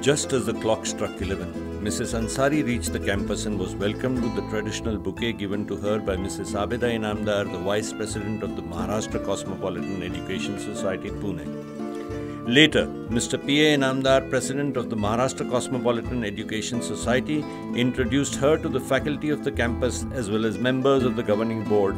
Just as the clock struck 11, Mrs. Ansari reached the campus and was welcomed with the traditional bouquet given to her by Mrs. P.A.Inamdar, the Vice President of the Maharashtra Cosmopolitan Education Society, Pune. Later, Mr. P.A.Inamdar, President of the Maharashtra Cosmopolitan Education Society, introduced her to the faculty of the campus as well as members of the governing board,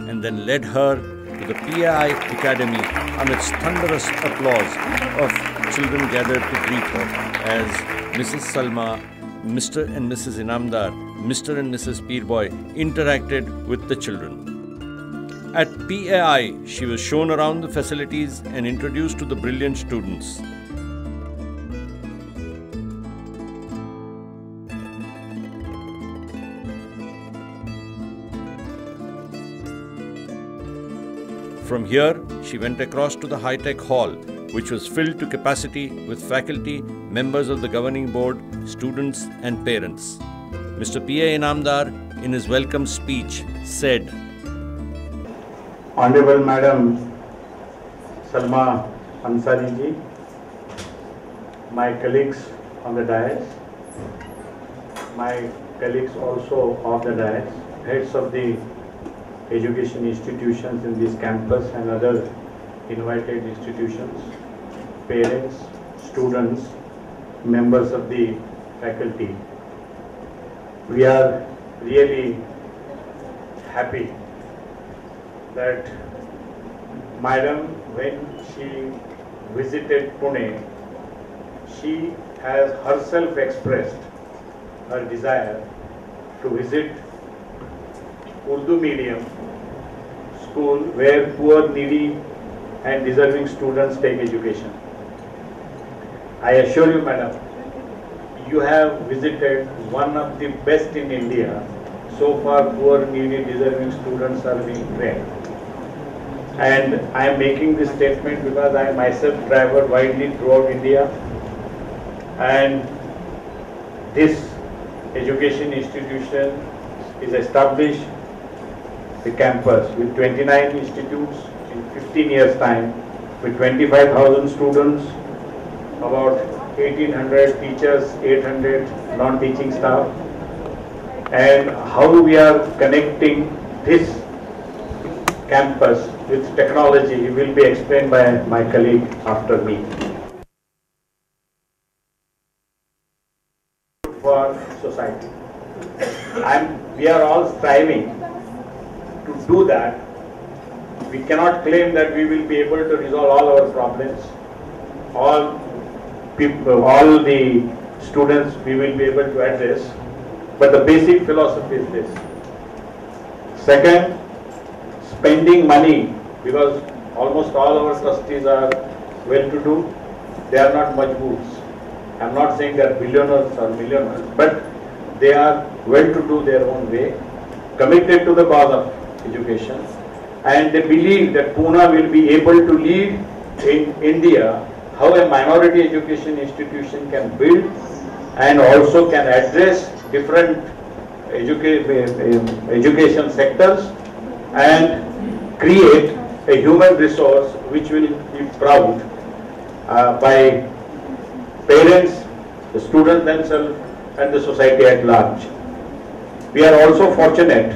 and then led her to the PAI Academy amidst thunderous applause of children gathered to greet her as Mrs. Salma, Mr. and Mrs. Inamdar, Mr. and Mrs. Peerboy interacted with the children. At PAI, she was shown around the facilities and introduced to the brilliant students. From here, she went across to the high-tech hall, which was filled to capacity with faculty, members of the governing board, students and parents. Mr. P.A.Inamdar, in his welcome speech, said, Honorable Madam Salma Ansari ji, my colleagues on the dais, my colleagues also of the dais, heads of the education institutions in this campus and other invited institutions, parents, students, members of the faculty. We are really happy that Madam, when she visited Pune, she has herself expressed her desire to visit Urdu medium school where poor, needy and deserving students take education. I assure you, madam, you have visited one of the best in India. So far, poor, needy, deserving students are being trained. And I am making this statement because I myself travel widely throughout India, and this education institution is established the campus with 29 institutes in 15 years time, with 25,000 students, about 1,800 teachers, 800 non-teaching staff. And how we are connecting this campus with technology will be explained by my colleague after me. For society, we are all striving to do that. We cannot claim that we will be able to resolve all our problems. All people, all the students we will be able to address. But the basic philosophy is this. Second, spending money, because almost all our trustees are well-to-do. They are not majboors. I am not saying they are billionaires or millionaires, but they are well-to-do their own way, committed to the cause of education, and they believe that Pune will be able to lead in India how a minority education institution can build and also can address different education sectors and create a human resource which will be proud by parents, the students themselves and the society at large. We are also fortunate,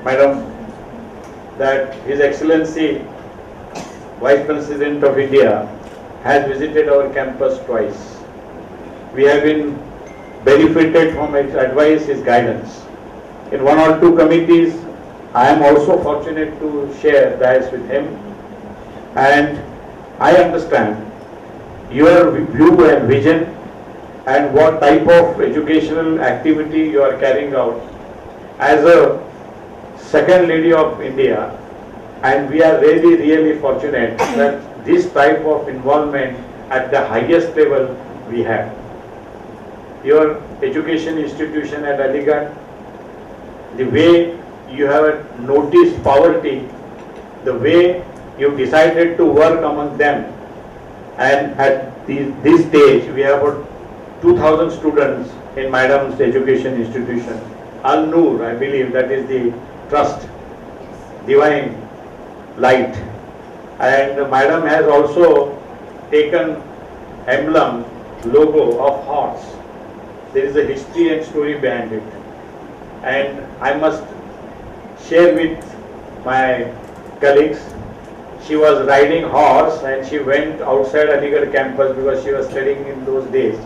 madam, that His Excellency Vice President of India has visited our campus twice. We have been benefited from his advice, his guidance. In one or two committees, I am also fortunate to share that with him, and I understand your view and vision and what type of educational activity you are carrying out as a Second Lady of India, and we are really fortunate that this type of involvement at the highest level we have. Your education institution at Aligarh, the way you have noticed poverty, the way you decided to work among them, and at this stage we have about 2,000 students in Madam's education institution. Al-Noor, I believe that is the trust, divine light. And Madam has also taken emblem, logo of horse. There is a history and story behind it. And I must share with my colleagues, she was riding horse and she went outside Aligarh campus because she was studying in those days.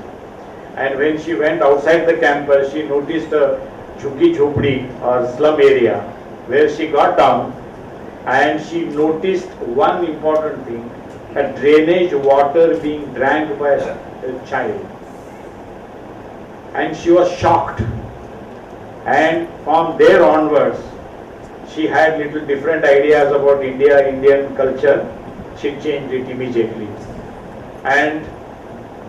And when she went outside the campus, she noticed a jhuggi jhopdi or slum area where she got down and she noticed one important thing, a drainage water being drank by a child. And she was shocked. And from there onwards, she had little different ideas about India, Indian culture. She changed it immediately. And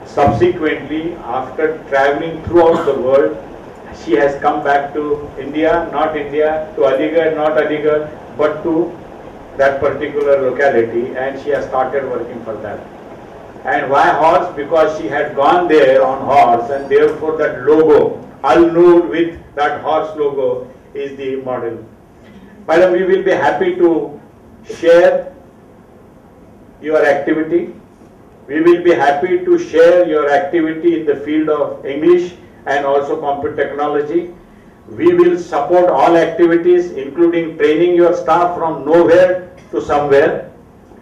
subsequently, after traveling throughout the world, she has come back to India, to Aligarh, not Aligarh, but to that particular locality, and she has started working for that. And why horse? Because she had gone there on horse, and therefore that logo, Al-Noor with that horse logo, is the model. Madam, we will be happy to share your activity. We will be happy to share your activity in the field of English and also computer technology. We will support all activities, including training your staff from nowhere to somewhere.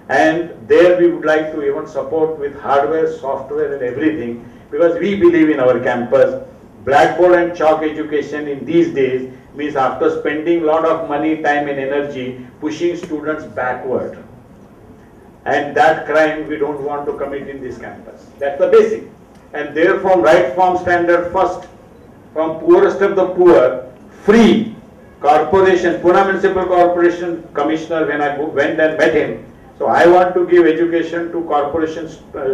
And there we would like to even support with hardware, software and everything, because we believe in our campus. Blackboard and chalk education in these days means after spending a lot of money, time and energy, pushing students backward. And that crime we don't want to commit in this campus. That's the basic. And therefore, right from standard first, from poorest of the poor, free corporation, Pune Municipal Corporation Commissioner, when I went and met him. So I want to give education to corporation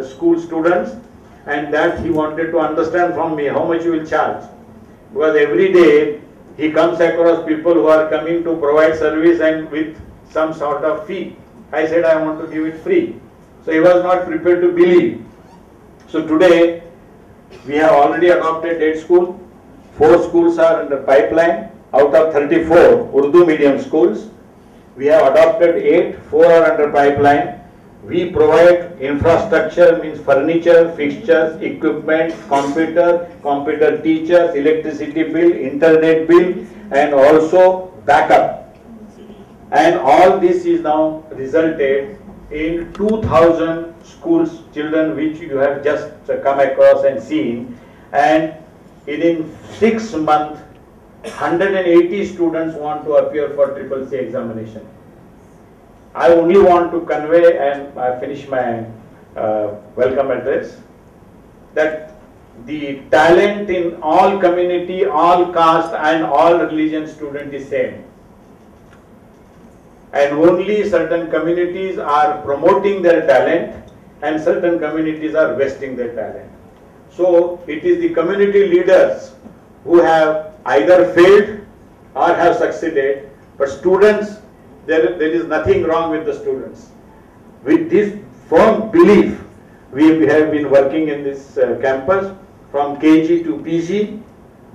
school students, and that he wanted to understand from me how much you will charge. Because every day he comes across people who are coming to provide service and with some sort of fee. I said I want to give it free. So he was not prepared to believe. So today we have already adopted 8 schools. 4 schools are under pipeline. Out of 34 Urdu medium schools, we have adopted 8, 4 are under pipeline. We provide infrastructure, means furniture, fixtures, equipment, computer teachers, electricity bill, internet bill, and also backup. And all this is now resulted in 2,000 schools children which you have just come across and seen. And in 6 months, 180 students want to appear for CCC examination. I only want to convey, and I finish my welcome address, that the talent in all community, all caste and all religion student is same. And only certain communities are promoting their talent and certain communities are wasting their talent. So it is the community leaders who have either failed or have succeeded, but students, there is nothing wrong with the students. With this firm belief, we have been working in this campus from KG to PG,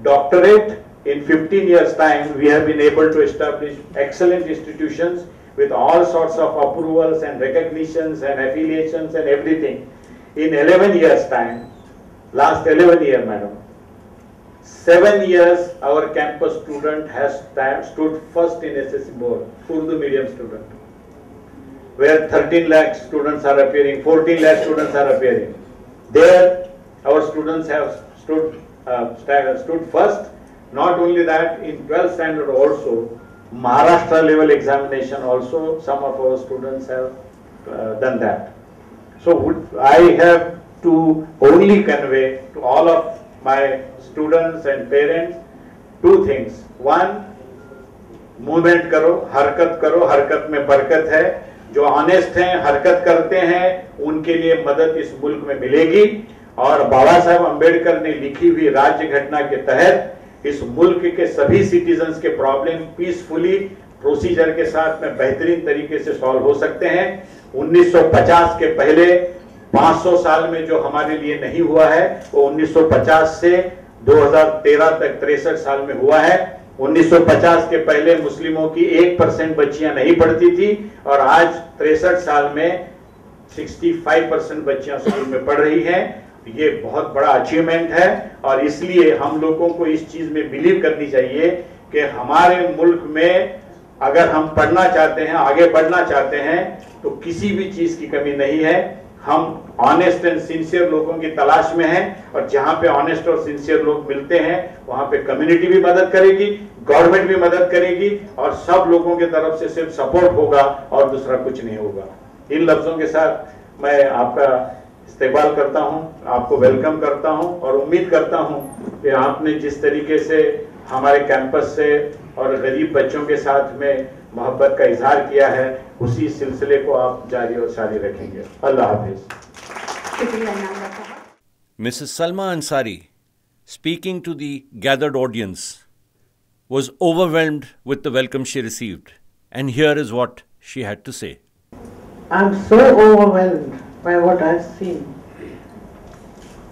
doctorate. In 15 years' time, we have been able to establish excellent institutions with all sorts of approvals and recognitions and affiliations and everything. In 11 years' time, last 11 years, madam, 7 years our campus student has stood first in SSC board, Urdu medium student, where 13 lakh students are appearing, 14 lakh students are appearing. There our students have stood first. Not only that, in 12th standard also, Maharashtra level examination also, some of our students have done that. So I have to only convey to all of my students and parents 2 things. One, movement करो, हरकत में बरकत है. जो honest हैं, हरकत करते हैं, उनके लिए मदद इस मुल्क में मिलेगी. और बाबा साहब अम्बेडकर ने लिखी हुई राज्य घटना के तहत इस मुल्क के सभी सिटीजन्स के प्रॉब्लम पीसफुली प्रोसीजर के साथ में बेहतरीन तरीके से सॉल्व हो सकते हैं. 1950 के पहले 500 साल में जो हमारे लिए नहीं हुआ है, वो 1950 से 2013 तक 63 साल में हुआ है. 1950 के पहले मुस्लिमों की 1% बच्चियां नहीं पढ़ती थी और आज 63 साल में 65% बच्चियां स्कूल में पढ़ रही हैं। ये बहुत बड़ा अचीवमेंट है और इसलिए हम लोगों को इस चीज में बिलीव करनी चाहिए कि हमारे मुल्क में अगर हम पढ़ना चाहते हैं, आगे बढ़ना चाहते हैं, तो किसी भी चीज की कमी नहीं है। हम ऑनेस्ट एंड सिंसियर लोगों की तलाश में हैं और जहां पे ऑनेस्ट और सिंसियर लोग मिलते हैं वहां पे कम्युनिटी भी मदद करेगी, गवर्नमेंट भी मदद करेगी और सब लोगों की तरफ से सिर्फ सपोर्ट होगा और दूसरा कुछ नहीं होगा। इन लफ्जों के साथ मैं आपका इस्तेकबाल करता हूं, आपको वेलकम करता हूं और उम्मीद करता हूं कि आपने जिस तरीके से हमारे कैंपस से और गरीब बच्चों के साथ में मोहब्बत का इजहार किया है, उसी सिलसिले को आप जारी और सारी रखेंगे। अल्लाह हाफिज। Mrs. Salma Ansari, speaking to the gathered audience, was overwhelmed with the welcome she received. And here is what she had to say. I'm so overwhelmed by what I've seen.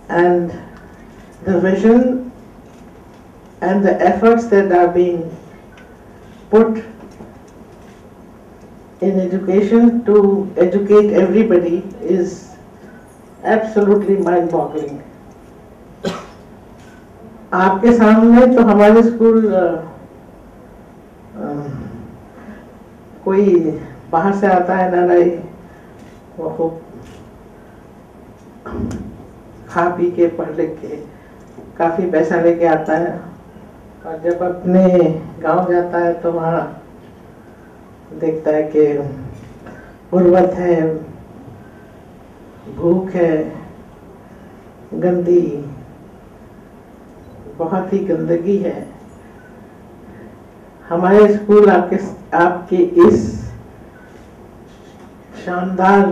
And the vision and the efforts that are being put in education to educate everybody is absolutely mind-boggling. आपके सामने तो हमारे school कोई बाहर से आता है ना, नहीं वो खूब खा पी के पढ़ लिख के काफी पैसा लेके आता है और जब अपने गांव जाता है तो वहाँ देखता है कि गुर्बत है, भूख है, गंदी, बहुत ही गंदगी है। हमारे स्कूल आपके इस शानदार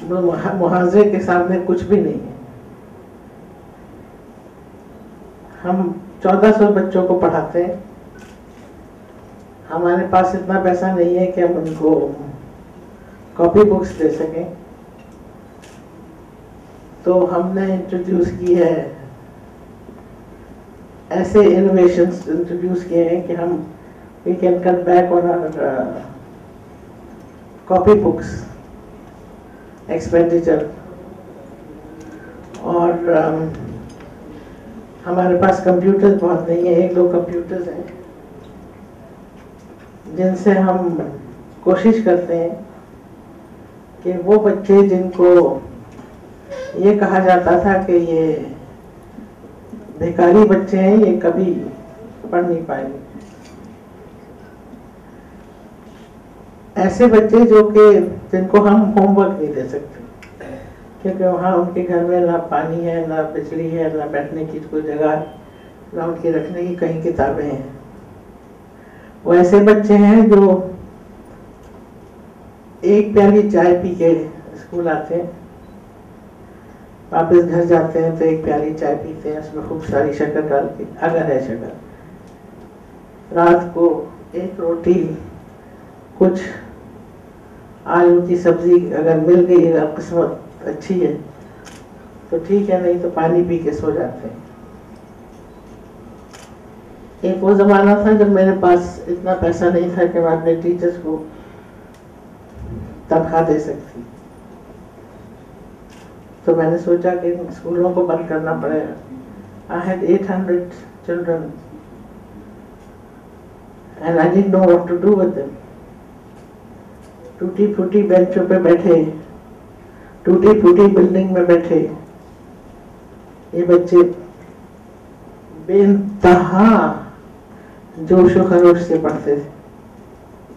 मुहावजे के सामने कुछ भी नहीं है। हम 1400 बच्चों को पढ़ाते हैं। हमारे पास इतना पैसा नहीं है कि हम उनको कॉपी बुक्स दे सकें, तो हमने इंट्रोड्यूस की है, ऐसे इनोवेशंस इंट्रोड्यूस किए हैं कि हम we can cut back on our copy books expenditure. और हमारे पास कंप्यूटर्स बहुत नहीं है, 1-2 कंप्यूटर्स हैं जिनसे हम कोशिश करते हैं कि वो बच्चे जिनको ये कहा जाता था कि ये भिखारी बच्चे हैं, ये कभी पढ़ नहीं पाएंगे, ऐसे बच्चे जो कि जिनको हम होमवर्क नहीं दे सकते क्योंकि वहाँ उनके घर में ना पानी है, ना बिजली है, ना बैठने की कोई जगह है, ना उनकी रखने की कहीं किताबें हैं। वो ऐसे बच्चे हैं जो एक प्याली चाय पी के स्कूल आते हैं, वापस घर जाते हैं तो एक प्याली चाय पीते हैं, उसमें खूब सारी शक्कर डाल के, अगर है शक्कर। रात को एक रोटी, कुछ आलू की सब्जी अगर मिल गई, अगर किस्मत अच्छी है तो ठीक है, नहीं तो पानी पी के सो जाते हैं। एक वो जमाना था जब मेरे पास इतना पैसा नहीं था कि मैं अपने टीचर्स को तनख्वाह दे सकती, तो मैंने सोचा कि स्कूलों को बंद करना पड़ेगा। I had 800 children and I didn't know what to do with them. टूटी फूटी बेंचों पे बैठे, टूटी फूटी बिल्डिंग में बैठे ये बच्चे बेइंतहा जोश और खरोश से पढ़ते थे।